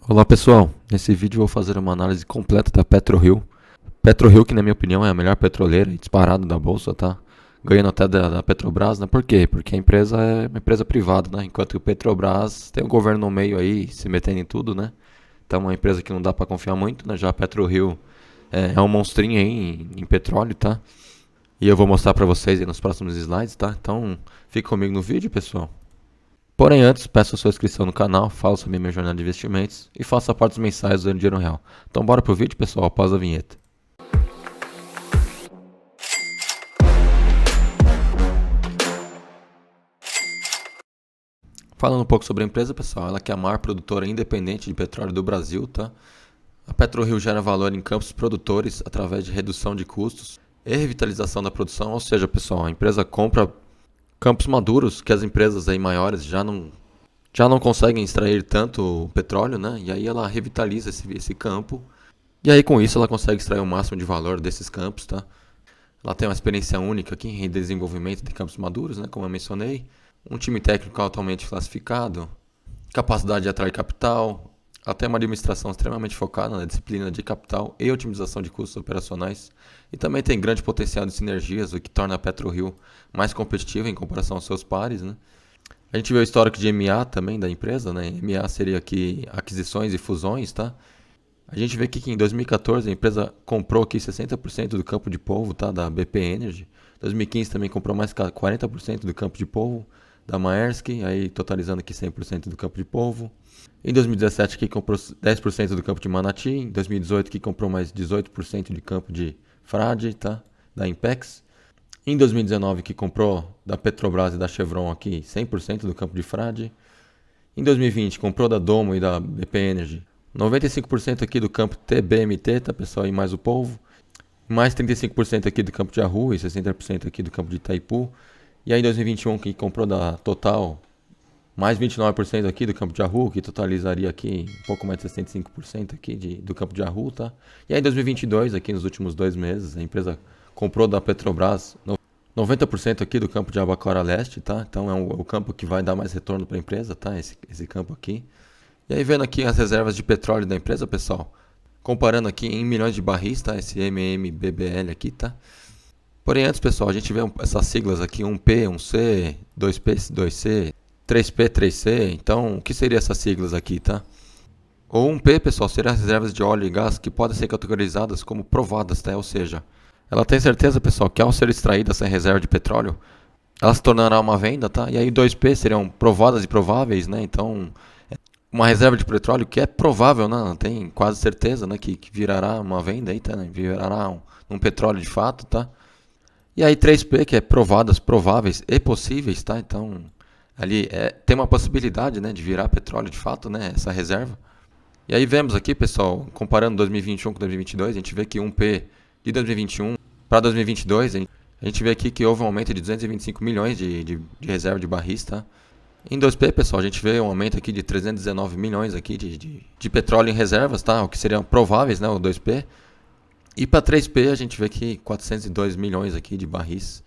Olá pessoal, nesse vídeo eu vou fazer uma análise completa da PetroRio. PetroRio, que na minha opinião é a melhor petroleira e disparado da bolsa, tá? Ganhando até da Petrobras, né? Por quê? Porque a empresa é uma empresa privada, né? Enquanto que o Petrobras tem o governo no meio aí, se metendo em tudo, né? Então é uma empresa que não dá para confiar muito, né? Já a PetroRio é um monstrinho aí em petróleo, tá? E eu vou mostrar para vocês aí nos próximos slides, tá? Então fique comigo no vídeo, pessoal. Porém, antes, peço a sua inscrição no canal, falo sobre minha jornada de investimentos e faça aportes mensais usando dinheiro real. Então bora pro vídeo, pessoal, após a vinheta. Falando um pouco sobre a empresa, pessoal, ela que é a maior produtora independente de petróleo do Brasil, tá? A PetroRio gera valor em campos produtores através de redução de custos e revitalização da produção, ou seja, pessoal, a empresa compra campos maduros que as empresas aí maiores já não conseguem extrair tanto petróleo, né? E aí ela revitaliza esse campo. E aí com isso ela consegue extrair o máximo de valor desses campos, tá? Ela tem uma experiência única aqui em desenvolvimento de campos maduros, né? Como eu mencionei. Um time técnico altamente classificado, capacidade de atrair capital. Ela tem uma administração extremamente focada na disciplina de capital e otimização de custos operacionais. E também tem grande potencial de sinergias, o que torna a PetroRio mais competitiva em comparação aos seus pares, né? A gente vê o histórico de M&A também da empresa, né? M&A seria aqui aquisições e fusões, tá? A gente vê aqui que em 2014 a empresa comprou aqui 60% do campo de polvo, tá? Da BP Energy. Em 2015 também comprou mais 40% do campo de polvo da Maersk, aí totalizando aqui 100% do campo de polvo. Em 2017 aqui comprou 10% do campo de Manati. Em 2018 aqui comprou mais 18% de campo de Frade, tá? Da Impex. Em 2019 que comprou da Petrobras e da Chevron aqui 100% do campo de Frade. Em 2020 comprou da Domo e da BP Energy 95% aqui do campo TBMT, tá pessoal, e mais o polvo. Mais 35% aqui do campo de Arru e 60% aqui do campo de Itaipu. E aí em 2021 que comprou da Total mais 29% aqui do campo de Arru, que totalizaria aqui um pouco mais de 65% aqui do campo de Arru, tá? E aí em 2022, aqui nos últimos 2 meses, a empresa comprou da Petrobras 90% aqui do campo de Albacora Leste, tá? Então é o campo que vai dar mais retorno para a empresa, tá? Esse campo aqui. E aí vendo aqui as reservas de petróleo da empresa, pessoal, comparando aqui em milhões de barris, tá? Esse MMBBL aqui, tá? Porém antes, pessoal, a gente vê essas siglas aqui, 1P, 1C, 2P, 2C, 3P, 3C. Então, o que seriam essas siglas aqui, tá? O 1P, pessoal, seriam as reservas de óleo e gás que podem ser categorizadas como provadas, tá? Ou seja, ela tem certeza, pessoal, que ao ser extraída essa reserva de petróleo, ela se tornará uma venda, tá? E aí 2P seriam provadas e prováveis, né? Então, uma reserva de petróleo que é provável, né? Tem quase certeza, né? Que virará uma venda aí, tá? Né? Virará um petróleo de fato, tá? E aí 3P, que é provadas, prováveis e possíveis, tá? Então, ali tem uma possibilidade, né? De virar petróleo de fato, né? Essa reserva. E aí vemos aqui, pessoal, comparando 2021 com 2022, a gente vê que 1P de 2021 para 2022, a gente vê aqui que houve um aumento de 225 milhões de reserva de barris, tá? Em 2P, pessoal, a gente vê um aumento aqui de 319 milhões aqui de petróleo em reservas, tá? O que seriam prováveis, né? O 2P. E para 3P, a gente vê aqui 402 milhões aqui de barris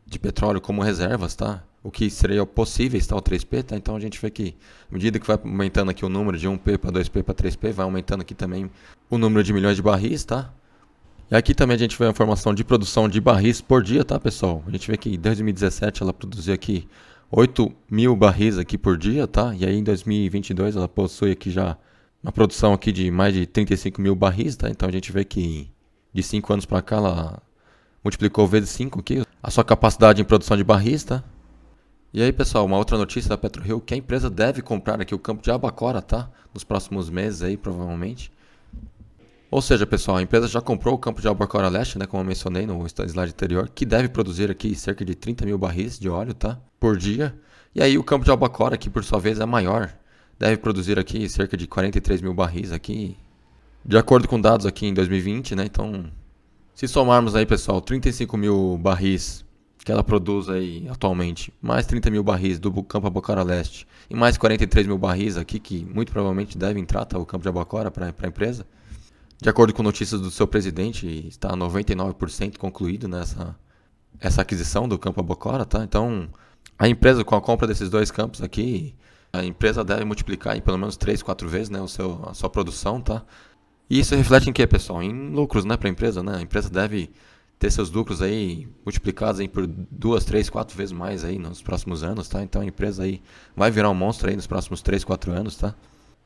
de petróleo como reservas, tá? O que seria possíveis, tá? O 3P, tá? Então a gente vê que, à medida que vai aumentando aqui o número de 1P para 2P para 3P, vai aumentando aqui também o número de milhões de barris, tá? E aqui também a gente vê a informação de produção de barris por dia, tá, pessoal? A gente vê que em 2017 ela produziu aqui 8 mil barris aqui por dia, tá? E aí em 2022 ela possui aqui já uma produção aqui de mais de 35 mil barris, tá? Então a gente vê que de 5 anos para cá ela multiplicou vezes 5 aqui a sua capacidade em produção de barris, tá? E aí, pessoal, uma outra notícia da PetroRio que a empresa deve comprar aqui o campo de Albacora, tá? Nos próximos meses aí, provavelmente. Ou seja, pessoal, a empresa já comprou o campo de Albacora Leste, né, como eu mencionei no slide anterior, que deve produzir aqui cerca de 30 mil barris de óleo, tá, por dia. E aí o campo de Albacora, que por sua vez é maior, deve produzir aqui cerca de 43 mil barris aqui, de acordo com dados aqui em 2020, né, então se somarmos aí, pessoal, 35 mil barris que ela produz aí atualmente, mais 30 mil barris do campo Albacora Leste e mais 43 mil barris aqui, que muito provavelmente deve entrar, tá, o campo de Albacora para a empresa. De acordo com notícias do seu presidente, está 99% concluído essa aquisição do campo Albacora, tá? Então, a empresa com a compra desses dois campos aqui, A empresa deve multiplicar em pelo menos 3, 4 vezes, né, a sua produção, tá? E isso reflete em quê, pessoal? Em lucros, né, para a empresa, né? A empresa deve ter seus lucros aí multiplicados aí por 2, 3, 4 vezes mais aí nos próximos anos, tá? Então a empresa aí vai virar um monstro aí nos próximos 3, 4 anos, tá?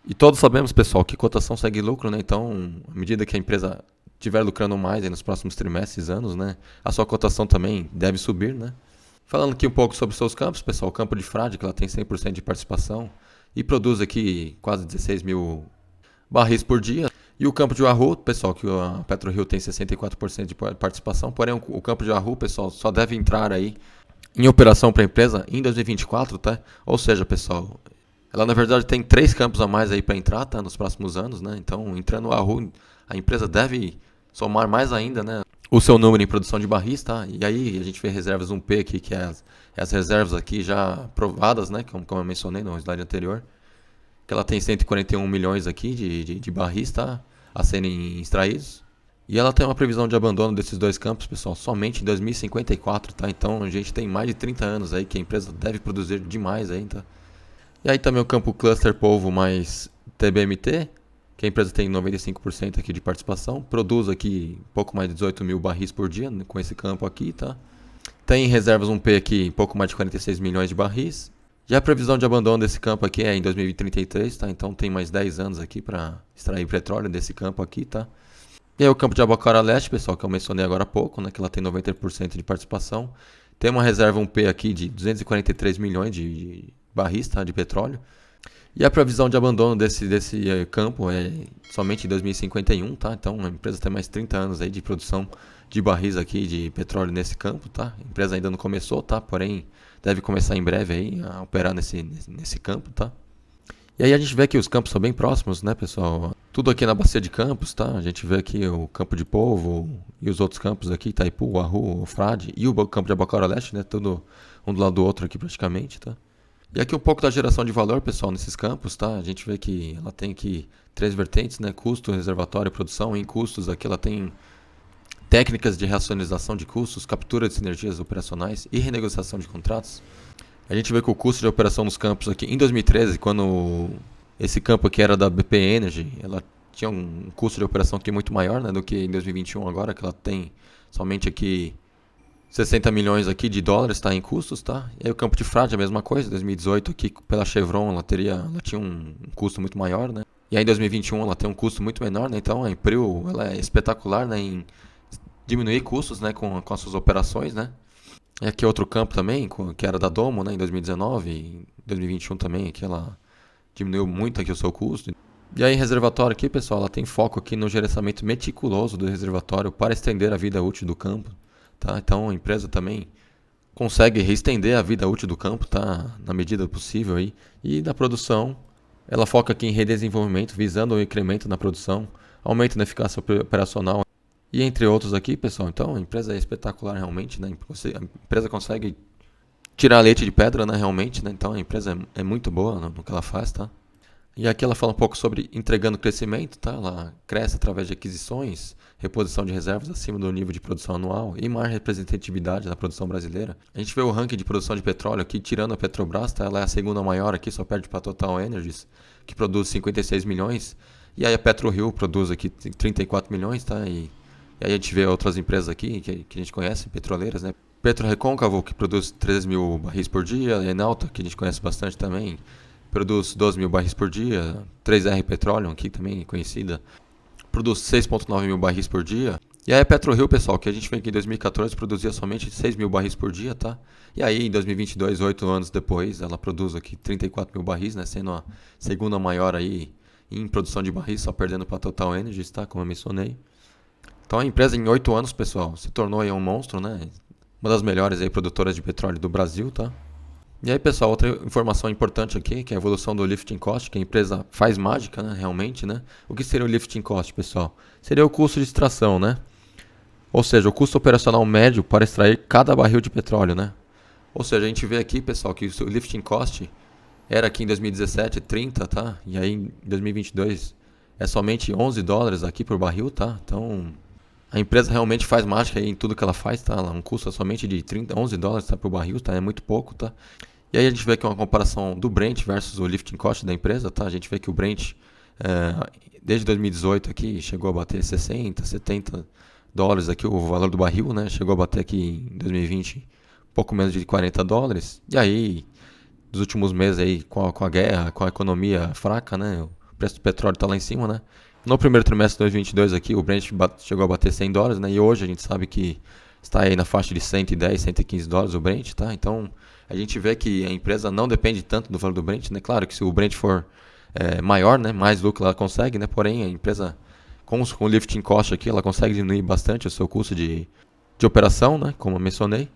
E todos sabemos, pessoal, que cotação segue lucro, né? Então, à medida que a empresa estiver lucrando mais aí nos próximos trimestres, anos, né? A sua cotação também deve subir, né? Falando aqui um pouco sobre seus campos, pessoal, o campo de Frade, que ela tem 100% de participação e produz aqui quase 16 mil barris por dia. E o campo de Wahoo, pessoal, que a PetroRio tem 64% de participação, porém o campo de Wahoo, pessoal, só deve entrar aí em operação para a empresa em 2024, tá? Ou seja, pessoal, ela na verdade tem 3 campos a mais aí para entrar, tá? Nos próximos anos, né? Então, entrando no Wahoo, a empresa deve somar mais ainda, né? O seu número em produção de barris, tá? E aí a gente vê reservas 1P aqui, que é as reservas aqui já provadas, né? Como eu mencionei no slide anterior. Que ela tem 141 milhões aqui de barris, tá? A serem extraídos. E ela tem uma previsão de abandono desses 2 campos, pessoal, somente em 2054, tá? Então a gente tem mais de 30 anos aí que a empresa deve produzir demais aí, tá? E aí também o campo Cluster Polvo mais TBMT, que a empresa tem 95% aqui de participação, produz aqui pouco mais de 18 mil barris por dia, né, com esse campo aqui, tá? Tem reservas 1P aqui, pouco mais de 46 milhões de barris. Já a previsão de abandono desse campo aqui é em 2033, tá? Então tem mais 10 anos aqui para extrair petróleo desse campo aqui, tá? E aí o campo de Albacora Leste, pessoal, que eu mencionei agora há pouco, né? Que ela tem 90% de participação. Tem uma reserva 1P aqui de 243 milhões de barris, tá? De petróleo. E a previsão de abandono desse campo é somente em 2051, tá? Então a empresa tem mais 30 anos aí de produção de barris aqui de petróleo nesse campo, tá? A empresa ainda não começou, tá? Porém, deve começar em breve aí a operar nesse campo, tá? E aí a gente vê que os campos são bem próximos, né, pessoal? Tudo aqui na bacia de Campos, tá? A gente vê aqui o campo de Polvo e os outros campos aqui, Itaipu, Wahoo, Frade e o campo de Albacora Leste, né? Tudo um do lado do outro aqui praticamente, tá? E aqui um pouco da geração de valor, pessoal, nesses campos, tá? A gente vê que ela tem aqui 3 vertentes, né? Custo, reservatório e produção. Em custos aqui ela tem técnicas de racionalização de custos, captura de sinergias operacionais e renegociação de contratos. A gente vê que o custo de operação nos campos aqui em 2013, quando esse campo aqui era da BP Energy, ela tinha um custo de operação aqui muito maior, né, do que em 2021 agora, que ela tem somente aqui 60 milhões aqui de dólares, tá, em custos, tá? E aí o campo de Frade a mesma coisa, 2018 aqui pela Chevron ela tinha um custo muito maior, né? E aí em 2021 ela tem um custo muito menor, né? Então a Imperial ela é espetacular, né, em diminuir custos, né, com as suas operações, né? E aqui outro campo também, que era da Domo, né, em 2019, em 2021 também, que ela diminuiu muito aqui o seu custo. E aí reservatório aqui, pessoal, ela tem foco aqui no gerenciamento meticuloso do reservatório para estender a vida útil do campo, tá? Então a empresa também consegue estender a vida útil do campo, tá? Na medida do possível aí. E da produção, ela foca aqui em redesenvolvimento, visando o incremento na produção, aumento na eficácia operacional. E entre outros aqui, pessoal, então a empresa é espetacular realmente, né? A empresa consegue tirar leite de pedra, né? Realmente, né? Então a empresa é muito boa no que ela faz, tá? E aqui ela fala um pouco sobre entregando crescimento, tá? Ela cresce através de aquisições, reposição de reservas acima do nível de produção anual e maior representatividade na produção brasileira. A gente vê o ranking de produção de petróleo aqui, tirando a Petrobras, tá? Ela é a segunda maior aqui, só perde para a Total Energies, que produz 56 milhões. E aí a PetroRio produz aqui 34 milhões, tá? E aí a gente vê outras empresas aqui que a gente conhece, petroleiras, né? PetroRecôncavo, que produz 13 mil barris por dia. Enalta, que a gente conhece bastante também, produz 12 mil barris por dia. 3R Petroleum, aqui também conhecida, produz 6,9 mil barris por dia. E aí a PetroRio, pessoal, que a gente vê que em 2014 produzia somente 6 mil barris por dia, tá? E aí em 2022, 8 anos depois, ela produz aqui 34 mil barris, né? Sendo a segunda maior aí em produção de barris, só perdendo para a Total Energies, tá? Como eu mencionei. Então a empresa em 8 anos, pessoal, se tornou aí um monstro, né? Uma das melhores aí produtoras de petróleo do Brasil, tá? E aí, pessoal, outra informação importante aqui, que é a evolução do lifting cost, que a empresa faz mágica, né? Realmente, né? O que seria o lifting cost, pessoal? Seria o custo de extração, né? Ou seja, o custo operacional médio para extrair cada barril de petróleo, né? Ou seja, a gente vê aqui, pessoal, que o lifting cost era aqui em 2017 30, tá? E aí em 2022 é somente 11 dólares aqui por barril, tá? Então a empresa realmente faz mágica em tudo que ela faz, tá? Um custo somente de 11 dólares, tá, por barril, tá? É muito pouco, tá? E aí a gente vê que é uma comparação do Brent versus o lifting cost da empresa, tá? A gente vê que o Brent, desde 2018 aqui, chegou a bater 60, 70 dólares aqui, o valor do barril, né? Chegou a bater aqui em 2020 pouco menos de 40 dólares. E aí, nos últimos meses aí, com a guerra, com a economia fraca, né? O preço do petróleo está lá em cima, né? No primeiro trimestre de 2022 aqui, o Brent chegou a bater 100 dólares, né? E hoje a gente sabe que está aí na faixa de 110, 115 dólares o Brent, tá? Então, a gente vê que a empresa não depende tanto do valor do Brent, né? Claro que se o Brent for maior, né? Mais lucro ela consegue, né? Porém, a empresa com o lifting cost aqui, ela consegue diminuir bastante o seu custo de operação, né? Como eu mencionei.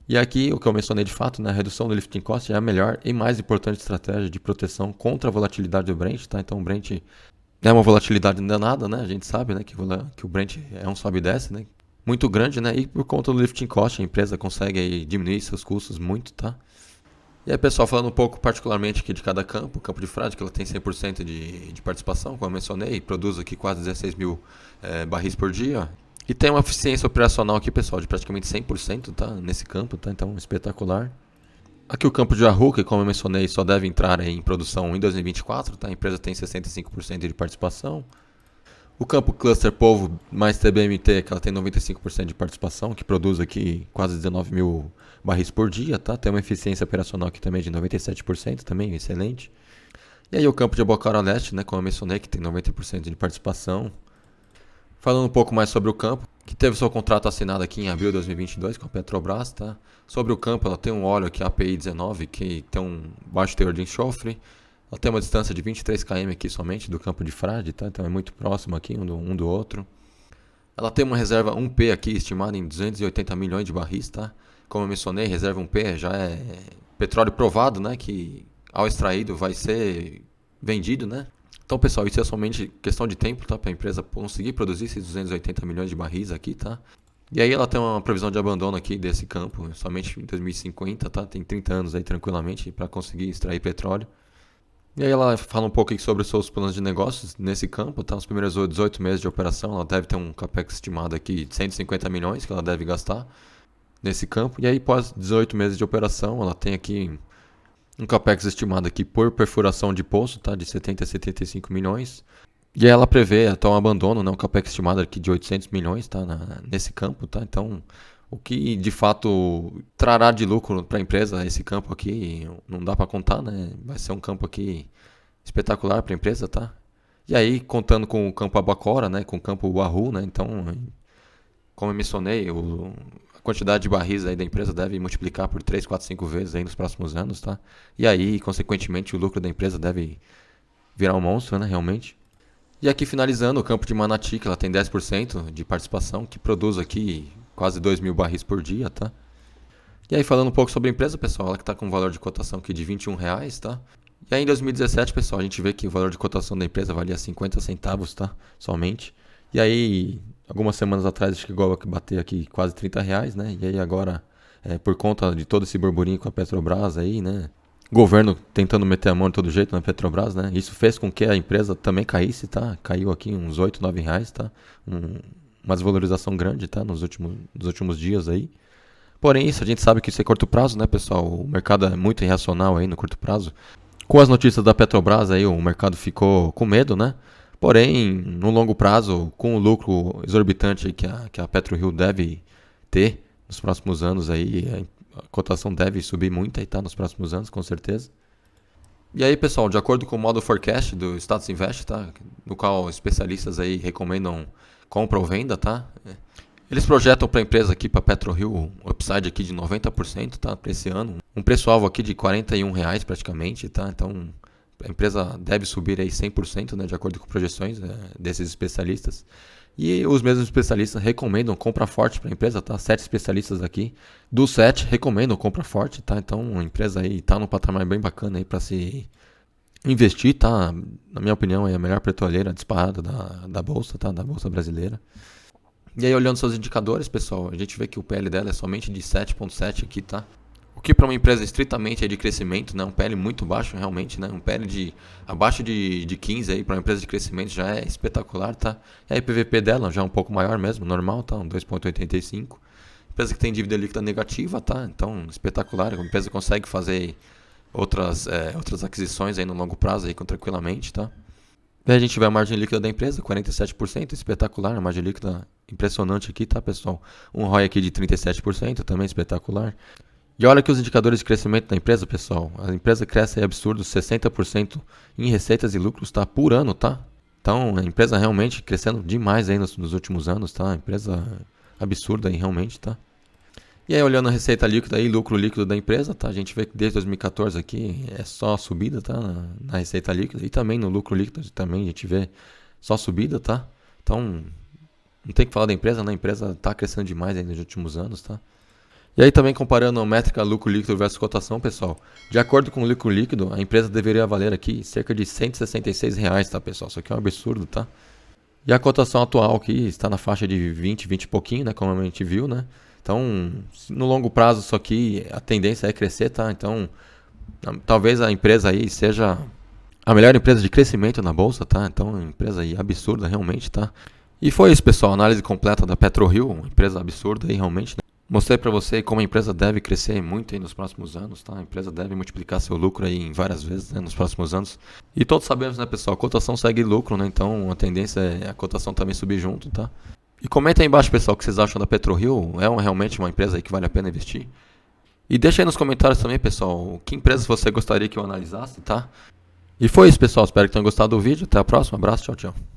E aqui, o que eu mencionei de fato, né, a redução do lifting cost é a melhor e mais importante estratégia de proteção contra a volatilidade do Brent, tá? Então o Brent é uma volatilidade danada, né? A gente sabe, né, que o Brent é um sobe e desce, né? Muito grande, né? E por conta do lifting cost, a empresa consegue aí diminuir seus custos muito, tá? E aí, pessoal, falando um pouco particularmente aqui de cada campo, o campo de frade, que ela tem 100% de participação, como eu mencionei, produz aqui quase 16 mil barris por dia. E tem uma eficiência operacional aqui, pessoal, de praticamente 100%, tá? Nesse campo, tá? Então, espetacular. Aqui o campo de Wahoo, que como eu mencionei, só deve entrar em produção em 2024, tá? A empresa tem 65% de participação. O campo Cluster Polvo mais TBMT, que ela tem 95% de participação, que produz aqui quase 19 mil barris por dia, tá? Tem uma eficiência operacional aqui também de 97%, também excelente. E aí o campo de Albacora Leste, né, como eu mencionei, que tem 90% de participação. Falando um pouco mais sobre o campo, que teve seu contrato assinado aqui em abril de 2022 com a Petrobras, tá? Sobre o campo, ela tem um óleo aqui API 19, que tem um baixo teor de enxofre. Ela tem uma distância de 23 km aqui somente do campo de frade, tá? Então é muito próximo aqui um do outro. Ela tem uma reserva 1P aqui estimada em 280 milhões de barris, tá? Como eu mencionei, reserva 1P já é petróleo provado, né? Que ao extraído vai ser vendido, né? Então, pessoal, isso é somente questão de tempo, tá? Para a empresa conseguir produzir esses 280 milhões de barris aqui, tá? E aí ela tem uma previsão de abandono aqui desse campo, somente em 2050, tá? Tem 30 anos aí tranquilamente para conseguir extrair petróleo. E aí ela fala um pouco aqui sobre os seus planos de negócios nesse campo, tá? Os primeiros 18 meses de operação, ela deve ter um capex estimado aqui de 150 milhões que ela deve gastar nesse campo. E aí, após 18 meses de operação, ela tem aqui um capex estimado aqui por perfuração de poço, tá? De 70 a 75 milhões. E aí ela prevê até um abandono, né? Um capex estimado aqui de 800 milhões, tá? Nesse campo, tá? Então, o que de fato trará de lucro para a empresa esse campo aqui, não dá para contar, né? Vai ser um campo aqui espetacular para a empresa, tá? E aí, contando com o campo Albacora, né? Com o campo Wahoo, né? Então, como eu mencionei, a quantidade de barris aí da empresa deve multiplicar por 3, 4, 5 vezes aí nos próximos anos, tá? E aí, consequentemente, o lucro da empresa deve virar um monstro, né? Realmente. E aqui finalizando, o campo de Manati, que ela tem 10% de participação, que produz aqui quase 2 mil barris por dia, tá? E aí falando um pouco sobre a empresa, pessoal, ela que está com um valor de cotação aqui de R$21, tá? E aí em 2017, pessoal, a gente vê que o valor de cotação da empresa valia 50 centavos, tá? Somente. E aí, algumas semanas atrás, chegou a bater aqui quase R$30, né? E aí agora, por conta de todo esse burburinho com a Petrobras aí, né? Governo tentando meter a mão de todo jeito na Petrobras, né? Isso fez com que a empresa também caísse, tá? Caiu aqui uns R$8, R$9, tá? Uma desvalorização grande, tá? Nos últimos dias aí. Porém, isso a gente sabe que isso é curto prazo, né, pessoal? O mercado é muito irracional aí no curto prazo. Com as notícias da Petrobras aí, o mercado ficou com medo, né? Porém, no longo prazo, com o lucro exorbitante que a PetroRio deve ter nos próximos anos aí, a cotação deve subir muito aí, tá? Nos próximos anos, com certeza. E aí, pessoal, de acordo com o modo forecast do Status Invest, tá? No qual especialistas aí recomendam compra ou venda, tá? Eles projetam para a empresa aqui, para a PetroRio, um upside aqui de 90%, tá? Para esse ano. Um preço-alvo aqui de R$41 praticamente, tá? Então, a empresa deve subir aí 100%, né? De acordo com projeções desses especialistas. E os mesmos especialistas recomendam compra forte para a empresa, tá? 7 especialistas aqui. Dos 7 recomendam compra forte, tá? Então a empresa aí tá num patamar bem bacana aí para se investir, tá? Na minha opinião, é a melhor petroleira disparada da bolsa, tá? Da bolsa brasileira. E aí olhando seus indicadores, pessoal, a gente vê que o PL dela é somente de 7,7 aqui, tá? O que para uma empresa estritamente é de crescimento, né? Um PL muito baixo realmente, né? Um PL de abaixo de 15 aí para uma empresa de crescimento já é espetacular, tá? E aí PVP dela já é um pouco maior mesmo, normal, tá? Um 2,85. Empresa que tem dívida líquida negativa, tá? Então, espetacular. A empresa consegue fazer outras aquisições aí no longo prazo aí tranquilamente, tá? Daí a gente vê a margem líquida da empresa, 47%, espetacular. A margem líquida impressionante aqui, tá, pessoal? Um ROI aqui de 37%, também espetacular. E olha aqui os indicadores de crescimento da empresa, pessoal. A empresa cresce aí absurdo, 60% em receitas e lucros, tá? Por ano, tá? Então, a empresa realmente crescendo demais aí nos últimos anos, tá? Empresa absurda aí, realmente, tá? E aí, olhando a receita líquida e lucro líquido da empresa, tá? A gente vê que desde 2014 aqui é só subida, tá? Na receita líquida e também no lucro líquido também a gente vê só subida, tá? Então, não tem que falar da empresa, né? A empresa tá crescendo demais aí nos últimos anos, tá? E aí também comparando a métrica lucro líquido versus cotação, pessoal. De acordo com o lucro líquido, a empresa deveria valer aqui cerca de R$ 166, tá, pessoal? Isso aqui é um absurdo, tá? E a cotação atual aqui está na faixa de 20 e pouquinho, né? Como a gente viu, né? Então, no longo prazo, isso aqui, a tendência é crescer, tá? Então, talvez a empresa aí seja a melhor empresa de crescimento na bolsa, tá? Então, uma empresa aí absurda, realmente, tá? E foi isso, pessoal. Análise completa da PetroRio, uma empresa absurda aí, realmente, né? Mostrei para você como a empresa deve crescer muito aí nos próximos anos, tá? A empresa deve multiplicar seu lucro aí em várias vezes, né, nos próximos anos. E todos sabemos, né, pessoal, a cotação segue lucro, né? Então, a tendência é a cotação também subir junto, tá? E comenta aí embaixo, pessoal, o que vocês acham da PetroRio. É realmente uma empresa aí que vale a pena investir? E deixa aí nos comentários também, pessoal, que empresas você gostaria que eu analisasse, tá? E foi isso, pessoal. Espero que tenham gostado do vídeo. Até a próxima. Abraço. Tchau, tchau.